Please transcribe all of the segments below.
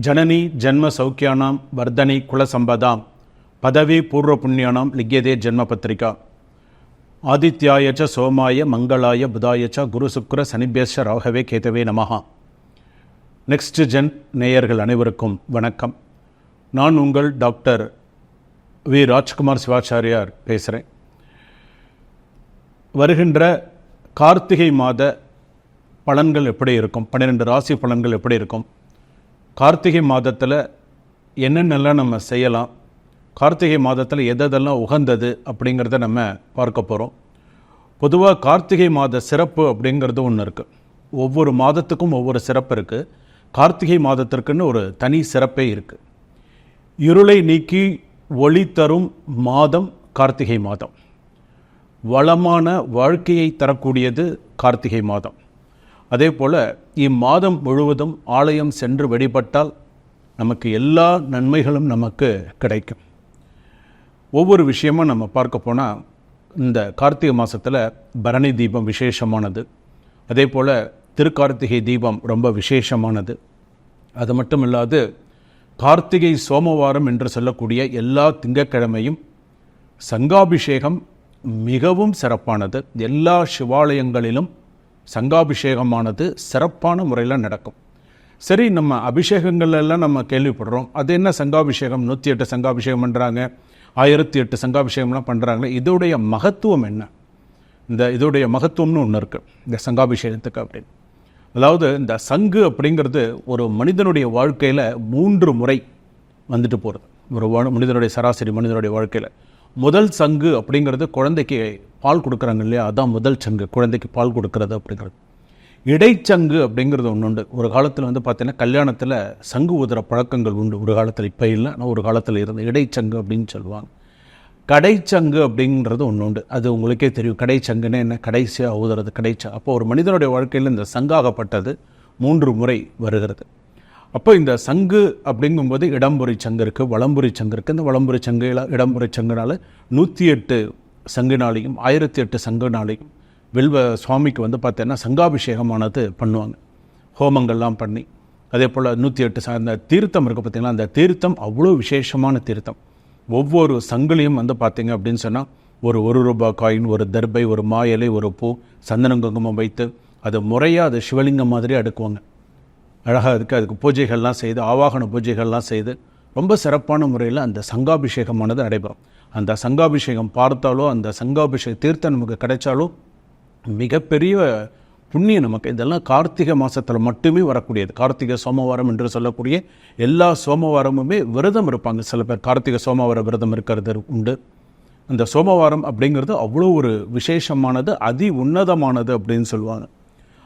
ஜனனி ஜன்ம சௌக்கியானாம் வர்தனி குலசம்பதாம் பதவி பூர்வ புண்ணியானாம் லிக்யதே ஜென்ம பத்திரிகா ஆதித்யாயச்ச சோமாய மங்களாய புதாயச்ச குரு சுக்ர சனிபியஸ்ச ராகவே கேதவே நமஹா. நெக்ஸ்ட் ஜென் நேயர்கள் அனைவருக்கும் வணக்கம். நான் உங்கள் டாக்டர் வி ராஜ்குமார் சிவாச்சாரியார் பேசுகிறேன். வருகின்ற கார்த்திகை மாத பலன்கள் எப்படி இருக்கும், 12 ராசி பலன்கள் எப்படி இருக்கும், கார்த்திகை மாதத்தில் என்னென்னலாம் நம்ம செய்யலாம், கார்த்திகை மாதத்தில் எதெல்லாம் உகந்தது அப்படிங்கிறத நம்ம பார்க்க போகிறோம். பொதுவாக கார்த்திகை மாத சிறப்பு அப்படிங்கிறது ஒன்று இருக்குது. ஒவ்வொரு மாதத்துக்கும் ஒவ்வொரு சிறப்பு இருக்குது. கார்த்திகை மாதத்திற்குன்னு ஒரு தனி சிறப்பே இருக்குது. இருளை நீக்கி ஒளி தரும் மாதம் கார்த்திகை மாதம். வளமான வாழ்க்கையை தரக்கூடியது கார்த்திகை மாதம். அதே போல் இம்மாதம் முழுவதும் ஆலயம் சென்று வழிபட்டால் நமக்கு எல்லா நன்மைகளும் நமக்கு கிடைக்கும். ஒவ்வொரு விஷயமும் நம்ம பார்க்க போனால் இந்த கார்த்திகை மாதத்தில் பரணி தீபம் விசேஷமானது. அதே போல் திருக்கார்த்திகை தீபம் ரொம்ப விசேஷமானது. அது மட்டும் இல்லாது கார்த்திகை சோமவாரம் என்று சொல்லக்கூடிய எல்லா திங்கட்கிழமையும் சங்காபிஷேகம் மிகவும் சிறப்பானது. எல்லா சிவாலயங்களிலும் சங்காபிஷேகமானது சிறப்பான முறையில் நடக்கும். சரி, நம்ம அபிஷேகங்கள்லாம் நம்ம கேள்விப்படுறோம். அது என்ன சங்காபிஷேகம், 108 சங்காபிஷேகம் பண்ணுறாங்க, 1008 சங்காபிஷேகம்லாம் பண்ணுறாங்களே, இதோடைய மகத்துவம் என்ன? இதோடைய மகத்துவம்னு ஒன்று இருக்குது இந்த சங்காபிஷேகத்துக்கு அப்படின்னு. அதாவது இந்த சங்கு அப்படிங்கிறது ஒரு மனிதனுடைய வாழ்க்கையில் 3 முறை வந்துட்டு போகிறது. ஒரு மனிதனுடைய சராசரி மனிதனுடைய வாழ்க்கையில் முதல் சங்கு அப்படிங்கிறது குழந்தைக்கு பால் கொடுக்குறாங்க இல்லையா, அதான் முதல் சங்கு, குழந்தைக்கு பால் கொடுக்கறது அப்படிங்கிறது. இடைச்சங்கு அப்படிங்கிறது ஒன்று உண்டு. ஒரு காலத்தில் பார்த்தீங்கன்னா கல்யாணத்தில் சங்கு ஊதுற பழக்கங்கள் உண்டு. ஒரு காலத்தில், இப்போ இல்லை, ஆனால் ஒரு காலத்தில் இருந்து இடைச்சங்கு அப்படின்னு சொல்லுவாங்க. கடைச்சங்கு அப்படிங்கிறது ஒன்று உண்டு. அது உங்களுக்கே தெரியும். கடைச்சங்குன்னு என்ன, கடைசியாக ஊதுறது கடைச்சா. அப்போ ஒரு மனிதனுடைய வாழ்க்கையில் இந்த சங்காகப்பட்டது 3 முறை வருகிறது. அப்போ இந்த சங்கு அப்படிங்கும்போது இடம்புரி சங்கு இருக்குது, வலம்புரி சங்கு இருக்குது. இந்த வலம்புரி சங்கு இடம்புரி சங்குனால 108 சங்குனாலையும் 1008 சங்குனாலையும் வில்வ சுவாமிக்கு பார்த்தீங்கன்னா சங்காபிஷேகமானது பண்ணுவாங்க, ஹோமங்கள்லாம் பண்ணி. அதே போல் 108 அந்த தீர்த்தம் இருக்குது பார்த்திங்களா, அந்த தீர்த்தம் அவ்வளோ விசேஷமான தீர்த்தம். ஒவ்வொரு சங்குலையும் பார்த்தீங்க அப்படின்னு சொன்னால் ஒரு ரூபாய் காயின், ஒரு தர்பை, ஒரு மாயலை, ஒரு பூ, சந்தனம் குங்குமம் வைத்து அது முறையாக அது சிவலிங்கம் மாதிரி அடுக்குவாங்க. அழகாக இருக்குது. அதுக்கு பூஜைகள்லாம் செய்து, ஆவாகன பூஜைகள்லாம் செய்து ரொம்ப சிறப்பான முறையில் அந்த சங்காபிஷேகமானது நடைபெறும். அந்த சங்காபிஷேகம் பார்த்தாலோ, அந்த சங்காபிஷேக தீர்த்தம் நமக்கு கிடைச்சாலோ மிகப்பெரிய புண்ணியம் நமக்கு. இதெல்லாம் கார்த்திகை மாதத்தில் மட்டுமே வரக்கூடியது. கார்த்திகை சோமவாரம் என்று சொல்லக்கூடிய எல்லா சோமவாரமுமே விரதம் இருப்பாங்க. சில பேர் கார்த்திகை சோமவார விரதம் இருக்கிறது உண்டு. அந்த சோமவாரம் அப்படிங்கிறது அவ்வளோ ஒரு விசேஷமானது, அதி உன்னதமானது அப்படின்னு சொல்லுவாங்க.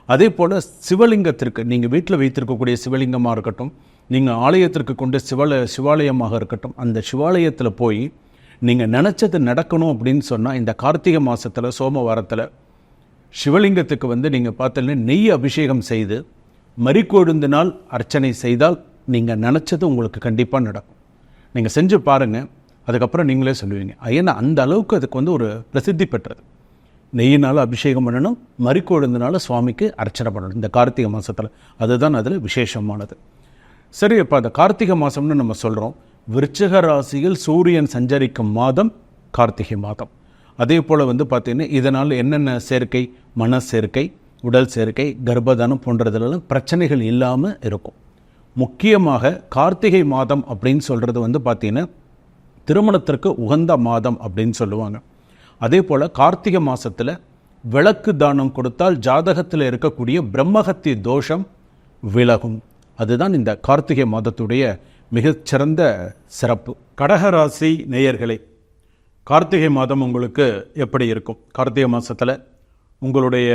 அதே போல் சிவலிங்கத்திற்கு, நீங்கள் வீட்டில் வைத்திருக்கக்கூடிய சிவலிங்கமாக இருக்கட்டும், நீங்கள் ஆலயத்திற்கு கொண்டு சிவாலயமாக இருக்கட்டும், அந்த சிவாலயத்தில் போய் நீங்கள் நினச்சது நடக்கணும் அப்படின்னு சொன்னால் இந்த கார்த்திகை மாதத்தில் சோமவாரத்தில் சிவலிங்கத்துக்கு நீங்கள் பார்த்தீங்கன்னா நெய் அபிஷேகம் செய்து மறிக்கொழுந்தினால் அர்ச்சனை செய்தால் நீங்கள் நினச்சது உங்களுக்கு கண்டிப்பாக நடக்கும். நீங்கள் செஞ்சு பாருங்கள், அதுக்கப்புறம் நீங்களே சொல்லுவீங்க. ஏன்னா அந்த அளவுக்கு அதுக்கு ஒரு பிரசித்தி பெற்றது. நெய்யினால் அபிஷேகம் பண்ணணும், மறிக்கொழுந்தினால சுவாமிக்கு அர்ச்சனை பண்ணணும் இந்த கார்த்திகை மாதத்தில். அதுதான் அதில் விசேஷமானது. சரி, இப்போ அந்த கார்த்திகை மாதம்னு நம்ம சொல்கிறோம். விருச்சிக ராசியில் சூரியன் சஞ்சரிக்கும் மாதம் கார்த்திகை மாதம். அதே போல் பார்த்திங்கன்னா இதனால் என்னென்ன சேர்க்கை, மன சேர்க்கை, உடல் சேர்க்கை, கர்ப்பதானம் போன்றதுலாம் பிரச்சனைகள் இல்லாமல் இருக்கும். முக்கியமாக கார்த்திகை மாதம் அப்படின்னு சொல்கிறது பார்த்திங்கன்னா திருமணத்திற்கு உகந்த மாதம் அப்படின்னு சொல்லுவாங்க. அதே போல் கார்த்திகை மாதத்தில் விளக்கு தானம் கொடுத்தால் ஜாதகத்தில் இருக்கக்கூடிய பிரம்மஹத்தி தோஷம் விலகும். அதுதான் இந்த கார்த்திகை மாதத்துடைய மிகச்சிறந்த சிறப்பு. கடகராசி நேயர்களே, கார்த்திகை மாதம் உங்களுக்கு எப்படி இருக்கும்? கார்த்திகை மாதத்தில் உங்களுடைய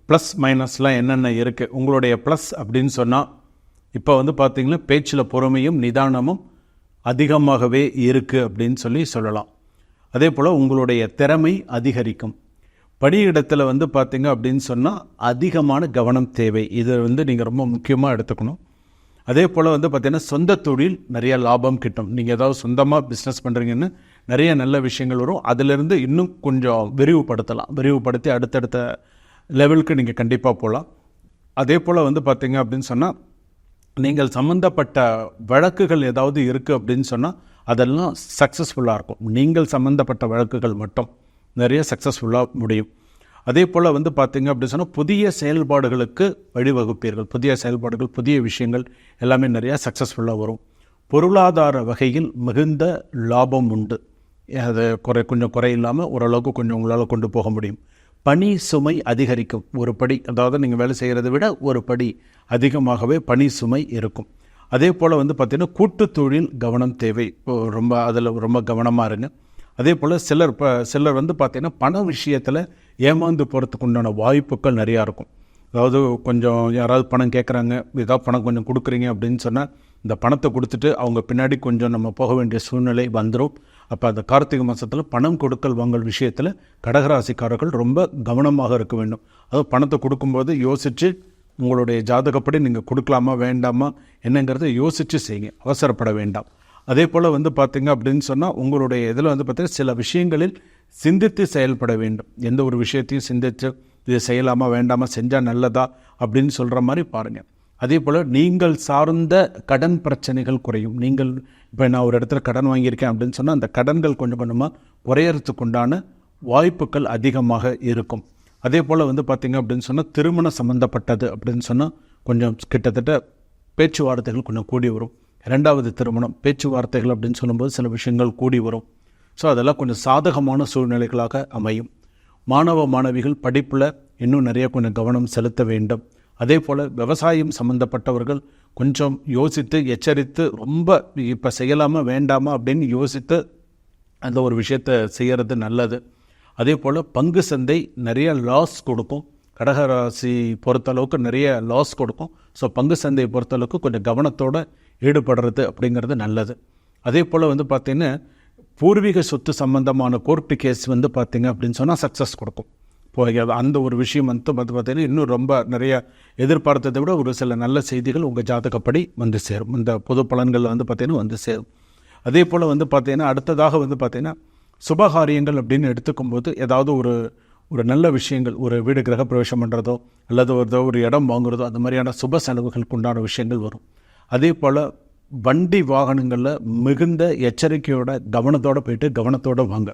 ப்ளஸ் மைனஸ்லாம் என்னென்ன இருக்குது? உங்களுடைய ப்ளஸ் அப்படின்னு சொன்னால் இப்போ பார்த்திங்கன்னா பேச்சில் பொறுமையும் நிதானமும் அதிகமாகவே இருக்குது அப்படின்னு சொல்லலாம். அதே போல் உங்களுடைய திறமை அதிகரிக்கும். பணியிடத்தில் பார்த்தீங்க அப்படின்னு சொன்னால் அதிகமான கவனம் தேவை. இதை நீங்கள் ரொம்ப முக்கியமாக எடுத்துக்கணும். அதே போல் பார்த்திங்கன்னா சொந்த தொழில் நிறைய லாபம் கிட்டும். நீங்கள் ஏதாவது சொந்தமாக பிஸ்னஸ் பண்ணுறீங்கன்னு நிறைய நல்ல விஷயங்கள் வரும். அதிலிருந்து இன்னும் கொஞ்சம் விரிவுபடுத்தி அடுத்தடுத்த லெவலுக்கு நீங்கள் கண்டிப்பாக போகலாம். அதே போல் பார்த்திங்க அப்படின்னு சொன்னால் நீங்கள் சம்மந்தப்பட்ட வழக்குகள் ஏதாவது இருக்குது அப்படின்னு சொன்னால் அதெல்லாம் சக்ஸஸ்ஃபுல்லாக இருக்கும். நீங்கள் சம்மந்தப்பட்ட வழக்குகள் மட்டும் நிறைய சக்ஸஸ்ஃபுல்லாக முடியும். அதே போல் பார்த்திங்க அப்படின்னு சொன்னால் புதிய செயல்பாடுகளுக்கு வழிவகுப்பீர்கள். புதிய செயல்பாடுகள், புதிய விஷயங்கள் எல்லாமே நிறையா சக்ஸஸ்ஃபுல்லாக வரும். பொருளாதார வகையில் மிகுந்த லாபம் உண்டு. அது கொஞ்சம் குறையில்லாமல் ஓரளவுக்கு கொஞ்சம் உங்களால் கொண்டு போக முடியும். பணி சுமை அதிகரிக்கும். ஒரு படி, அதாவது நீங்கள் வேலை செய்கிறத விட ஒரு படி அதிகமாகவே பணி சுமை இருக்கும். அதே போல் பார்த்திங்கன்னா கூட்டு தொழில் கவனம் தேவை. அதில் ரொம்ப கவனமாக இருங்க. அதே போல் சிலர் பார்த்திங்கன்னா பண விஷயத்தில் ஏமாந்து போகிறதுக்கு உண்டான வாய்ப்புகள் நிறையா இருக்கும். அதாவது கொஞ்சம் யாராவது பணம் கேட்குறாங்க, ஏதாவது பணம் கொஞ்சம் கொடுக்குறீங்க அப்படின்னு சொன்னால் இந்த பணத்தை கொடுத்துட்டு அவங்க பின்னாடி கொஞ்சம் நம்ம போக வேண்டிய சூழ்நிலை வந்துடும். அப்போ அந்த கார்த்திகை மாதத்தில் பணம் கொடுக்கல் வாங்கல் விஷயத்தில் கடகராசிக்காரர்கள் ரொம்ப கவனமாக இருக்க வேண்டும். அதாவது பணத்தை கொடுக்கும்போது யோசித்து உங்களுடைய ஜாதகப்படி நீங்கள் கொடுக்கலாமா வேண்டாமா என்னங்கிறத யோசித்து செய்யுங்க, அவசரப்பட வேண்டாம். அதே போல் பார்த்திங்க அப்படின்னு சொன்னால் உங்களுடைய இதில் பார்த்திங்கன்னா சில விஷயங்களில் சிந்தித்து செயல்பட வேண்டும். எந்த ஒரு விஷயத்தையும் சிந்தித்து இது செய்யலாமா வேண்டாமா, செஞ்சால் நல்லதா அப்படின்னு சொல்கிற மாதிரி பாருங்கள். அதே போல் நீங்கள் சார்ந்த கடன் பிரச்சனைகள் குறையும். நீங்கள் இப்போ நான் ஒரு இடத்துல கடன் வாங்கியிருக்கேன் அப்படின்னு சொன்னால் அந்த கடன்கள் கொஞ்சம் கொஞ்சமாக குறையறதுக்கு உண்டான வாய்ப்புகள் அதிகமாக இருக்கும். அதே போல் பார்த்திங்க அப்படின்னு சொன்னால் திருமணம் சம்மந்தப்பட்டது அப்படின்னு சொன்னால் கொஞ்சம் கிட்டத்தட்ட பேச்சுவார்த்தைகள் கொஞ்சம் கூடி வரும். இரண்டாவது திருமணம் பேச்சுவார்த்தைகள் அப்படின்னு சொல்லும்போது சில விஷயங்கள் கூடி வரும். ஸோ அதெல்லாம் கொஞ்சம் சாதகமான சூழ்நிலைகளாக அமையும். மாணவ மாணவிகள் படிப்பில் இன்னும் நிறைய கொஞ்சம் கவனம் செலுத்த வேண்டும். அதே போல் விவசாயம் சம்மந்தப்பட்டவர்கள் கொஞ்சம் யோசித்து எச்சரித்து ரொம்ப இப்போ செய்யலாமா வேண்டாமா அப்படின்னு யோசித்து அந்த ஒரு விஷயத்தை செய்கிறது நல்லது. அதே போல் பங்கு சந்தை நிறைய லாஸ் கொடுக்கும். கடகராசி பொறுத்தளவுக்கு நிறைய லாஸ் கொடுக்கும். ஸோ பங்கு சந்தையை பொறுத்தளவுக்கு கொஞ்சம் கவனத்தோடு ஈடுபடுறது அப்படிங்கிறது நல்லது. அதே போல் பார்த்திங்கன்னா பூர்வீக சொத்து சம்பந்தமான கோர்ட்டு கேஸ் பார்த்திங்க அப்படின்னு சொன்னால் சக்ஸஸ் கொடுக்கும். இப்போ அந்த ஒரு விஷயம் பார்த்திங்கன்னா இன்னும் ரொம்ப நிறைய எதிர்பார்த்ததை விட ஒரு சில நல்ல செய்திகள் உங்கள் ஜாதகப்படி வந்து சேரும். இந்த பொது பலன்கள் பார்த்திங்கன்னா வந்து சேரும். அதே போல் பார்த்திங்கன்னா அடுத்ததாக பார்த்திங்கன்னா சுபகாரியங்கள் அப்படின்னு எடுத்துக்கும்போது ஏதாவது ஒரு நல்ல விஷயங்கள், ஒரு வீடு கிரக பிரவேசம் பண்ணுறதோ அல்லது ஒரு இடம் வாங்குறதோ அந்த மாதிரியான சுப செலவுகளுக்கு உண்டான விஷயங்கள் வரும். அதே போல் வண்டி வாகனங்களில் மிகுந்த எச்சரிக்கையோட கவனத்தோடு போயிட்டு கவனத்தோடு வாங்க.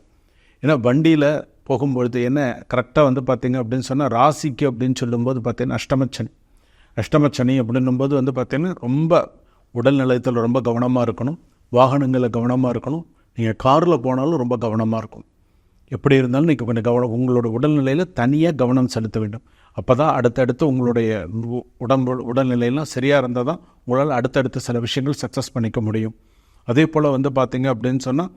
ஏன்னா வண்டியில் போகும்பொழுது என்ன கரெக்டாக பார்த்திங்க அப்படின்னு சொன்னால் ராசிக்கு அப்படின்னு சொல்லும்போது பார்த்திங்கன்னா அஷ்டமச்சனி அப்படின்னும்போது பார்த்திங்கன்னா ரொம்ப உடல் நலத்தில் ரொம்ப கவனமாக இருக்கணும். வாகனங்களில் கவனமாக இருக்கணும். நீங்கள் காரில் போனாலும் ரொம்ப கவனமாக இருக்கும். எப்படி இருந்தாலும் நீங்கள் கொஞ்சம் உங்களோட உடல்நிலையில் தனியாக கவனம் செலுத்த வேண்டும். அப்போ தான் அடுத்தடுத்து உங்களுடைய உடல்நிலையெல்லாம் சரியாக இருந்தால் தான் உங்களால் அடுத்தடுத்து சில விஷயங்கள் சக்ஸஸ் பண்ணிக்க முடியும். அதே போல் பார்த்திங்க அப்படின்னு சொன்னால்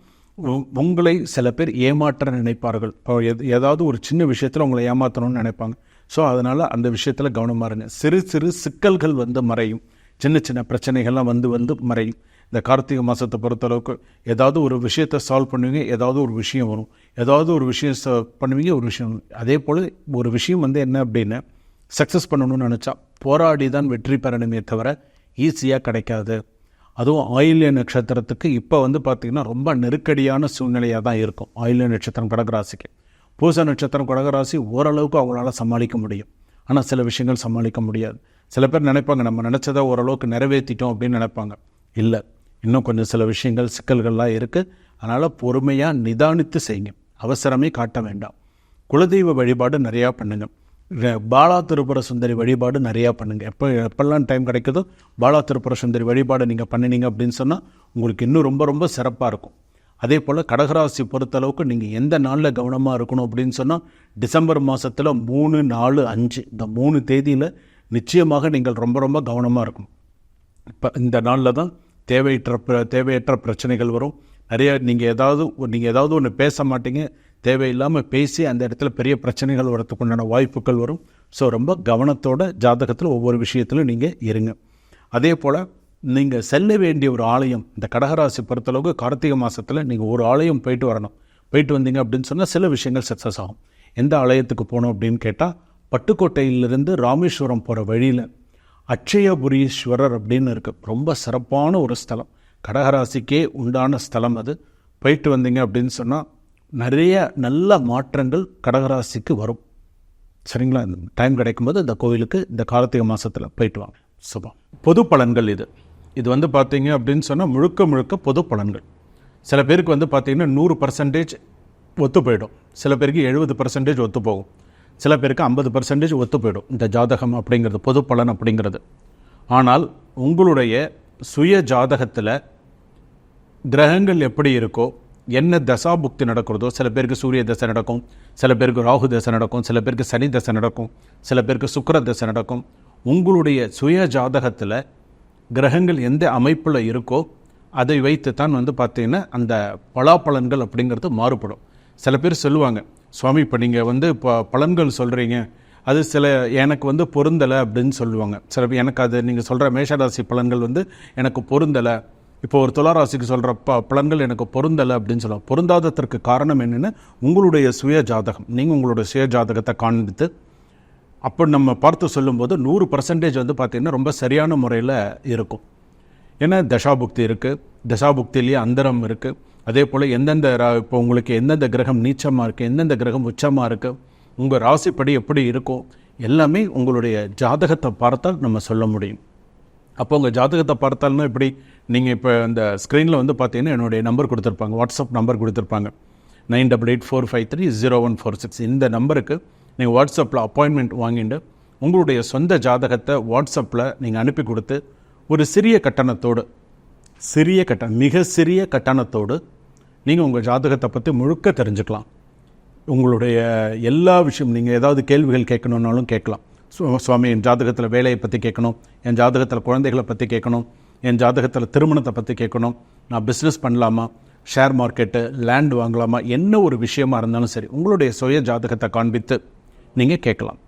உங்களை சில பேர் ஏமாற்ற நினைப்பார்கள். இப்போ ஏதாவது ஒரு சின்ன விஷயத்தில் உங்களை ஏமாற்றணும்னு நினைப்பாங்க. ஸோ அதனால் அந்த விஷயத்தில் கவனமாக இருங்க. சிறு சிறு சிக்கல்கள் மறையும். சின்ன சின்ன பிரச்சனைகள்லாம் மறையும். இந்த கார்த்திகை மாதத்தை பொறுத்தளவுக்கு ஏதாவது ஒரு விஷயத்தை சால்வ் பண்ணுவீங்க, ஏதாவது ஒரு விஷயம் வரும். ஏதாவது ஒரு விஷயம் பண்ணுவீங்க, ஒரு விஷயம் வரும். அதே போல் ஒரு விஷயம் என்ன அப்படின்னு சக்ஸஸ் பண்ணணும்னு நினச்சா போராடி தான் வெற்றி பெறணுமே தவிர ஈஸியாக கிடைக்காது. அதுவும் ஆயில்ய நட்சத்திரத்துக்கு இப்போ பார்த்திங்கன்னா ரொம்ப நெருக்கடியான சூழ்நிலையாக தான் இருக்கும். ஆயில்ய நட்சத்திரம் கடகராசிக்கு. பூச நட்சத்திரம் கடகராசி ஓரளவுக்கு அவங்களால சமாளிக்க முடியும். ஆனால் சில விஷயங்கள் சமாளிக்க முடியாது. சில பேர் நினைப்பாங்க நம்ம நினச்சதை ஓரளவுக்கு நிறைவேற்றிட்டோம் அப்படின்னு நினைப்பாங்க. இல்லை, இன்னும் கொஞ்சம் சில விஷயங்கள் சிக்கல்கள்லாம் இருக்குது. அதனால் பொறுமையாக நிதானித்து செய்யுங்க. அவசரமே காட்ட வேண்டாம். குலதெய்வ வழிபாடு நிறையா பண்ணுங்கள். பாலா திரிபுர சுந்தரி வழிபாடு நிறையா பண்ணுங்கள். எப்பெல்லாம் டைம் கிடைக்குதோ பாலா திரிபுர சுந்தரி வழிபாடு நீங்கள் பண்ணினீங்க அப்படின்னு சொன்னால் உங்களுக்கு இன்னும் ரொம்ப ரொம்ப சிறப்பாக இருக்கும். அதே போல் கடகராசி பொறுத்தளவுக்கு நீங்கள் எந்த நாளில் கவனமாக இருக்கணும் அப்படின்னு சொன்னால் டிசம்பர் மாதத்தில் 3, 4, 5 இந்த 3 தேதியில் நிச்சயமாக நீங்கள் ரொம்ப ரொம்ப கவனமாக இருக்கணும். இப்போ இந்த நாளில் தான் தேவையற்ற பிரச்சனைகள் வரும். நிறைய நீங்கள் ஏதாவது ஒன்று பேச மாட்டீங்க, தேவையில்லாமல் பேசி அந்த இடத்துல பெரிய பிரச்சனைகள் வரத்துக்கு உண்டான வாய்ப்புகள் வரும். ஸோ ரொம்ப கவனத்தோட ஜாதகத்தில் ஒவ்வொரு விஷயத்திலும் நீங்கள் இருங்க. அதே போல் நீங்கள் செல்ல வேண்டிய ஒரு ஆலயம், இந்த கடகராசி பொறுத்தளவுக்கு கார்த்திகை மாதத்தில் நீங்கள் ஒரு ஆலயம் போயிட்டு வரணும். போயிட்டு வந்தீங்க அப்படின்னு சொன்னால் சில விஷயங்கள் சக்ஸஸ் ஆகும். எந்த ஆலயத்துக்கு போகணும் அப்படின்னு கேட்டால் பட்டுக்கோட்டையிலிருந்து ராமேஸ்வரம் போகிற வழியில் அட்சயபுரீஸ்வரர் அப்படின்னு இருக்குது. ரொம்ப சிறப்பான ஒரு ஸ்தலம், கடகராசிக்கே உண்டான ஸ்தலம் அது. போயிட்டு வந்தீங்க அப்படின்னு சொன்னால் நிறைய நல்ல மாற்றங்கள் கடகராசிக்கு வரும். சரிங்களா? டைம் கிடைக்கும்போது இந்த கோவிலுக்கு இந்த கார்த்திகை மாதத்தில் போயிட்டு வாங்க. சுபம். பொது பலன்கள் இது வந்து பார்த்தீங்க அப்படின்னு சொன்னால் முழுக்க முழுக்க பொது பலன்கள். சில பேருக்கு வந்து பார்த்தீங்கன்னா 100% ஒத்து போயிடும், சில பேருக்கு 70% ஒத்து போகும், சில பேருக்கு 50% ஒத்து போயிடும் இந்த ஜாதகம் அப்படிங்கிறது, பொது பலன் அப்படிங்கிறது. ஆனால் உங்களுடைய சுய ஜாதகத்தில் கிரகங்கள் எப்படி இருக்கோ, என்ன தசாபுக்தி நடக்கிறதோ, சில பேருக்கு சூரிய தசை நடக்கும், சில பேருக்கு ராகு தசை நடக்கும், சில பேருக்கு சனி தசை நடக்கும், சில பேருக்கு சுக்கிர தசை நடக்கும். உங்களுடைய சுய ஜாதகத்தில் கிரகங்கள் எந்த அமைப்பில் இருக்கோ அதை வைத்து தான் வந்து பார்த்தீங்கன்னா அந்த பலாப்பலன்கள் அப்படிங்கிறது மாறுபடும். சில பேர் சொல்லுவாங்க, சுவாமி இப்போ நீங்கள் வந்து இப்போ பலன்கள் சொல்கிறீங்க, அது சில எனக்கு வந்து பொருந்தலை அப்படின்னு சொல்லுவாங்க. சில பேர் எனக்கு அது நீங்கள் சொல்கிற மேஷராசி பலன்கள் வந்து எனக்கு பொருந்தலை, இப்போ ஒரு துளாராசிக்கு சொல்கிற பலன்கள் எனக்கு பொருந்தலை அப்படின்னு சொல்லுவாங்க. பொருந்தாததற்கு காரணம் என்னென்னு உங்களுடைய சுய ஜாதகம், நீங்கள் உங்களுடைய சுய ஜாதகத்தை காண்பித்து அப்போ நம்ம பார்த்து சொல்லும்போது 100% வந்து பார்த்திங்கன்னா ரொம்ப சரியான முறையில் இருக்கும். ஏன்னா தசாபுக்தி இருக்குது, தசாபுக்திலேயே அந்தரம் இருக்குது, அதே போல் எந்தெந்த இப்போ உங்களுக்கு எந்தெந்த கிரகம் நீச்சமாக இருக்குது, எந்தெந்த கிரகம் உச்சமாக இருக்குது, உங்கள் ராசிப்படி எப்படி இருக்கும், எல்லாமே உங்களுடைய ஜாதகத்தை பார்த்தால் நம்ம சொல்ல முடியும். அப்போ உங்கள் ஜாதகத்தை பார்த்தாலுமே இப்படி நீங்கள் இப்போ இந்த ஸ்க்ரீனில் வந்து பார்த்தீங்கன்னா என்னுடைய நம்பர் கொடுத்துருப்பாங்க, வாட்ஸ்அப் நம்பர் கொடுத்துருப்பாங்க 9884530146. இந்த நம்பருக்கு நீங்கள் வாட்ஸ்அப்பில் அப்பாயின்மெண்ட் வாங்கிட்டு உங்களுடைய சொந்த ஜாதகத்தை வாட்ஸ்அப்பில் நீங்கள் அனுப்பி கொடுத்து ஒரு சிறிய கட்டணத்தோடு, மிக சிறிய கட்டணத்தோடு நீங்கள் உங்கள் ஜாதகத்தை பற்றி முழுக்க தெரிஞ்சுக்கலாம். உங்களுடைய எல்லா விஷயம், நீங்கள் ஏதாவது கேள்விகள் கேட்கணுன்னாலும் கேட்கலாம். சுவாமி என் ஜாதகத்தில் வேலையை பற்றி கேட்கணும், என் ஜாதகத்தில் குழந்தைகளை பற்றி கேட்கணும், என் ஜாதகத்தில் திருமணத்தை பற்றி கேட்கணும், நான் பிஸ்னஸ் பண்ணலாமா, ஷேர் மார்க்கெட்டு, லேண்ட் வாங்கலாமா, என்ன ஒரு விஷயமா இருந்தாலும் சரி உங்களுடைய சுய ஜாதகத்தை காண்பித்து நீங்கள் கேட்கலாம்.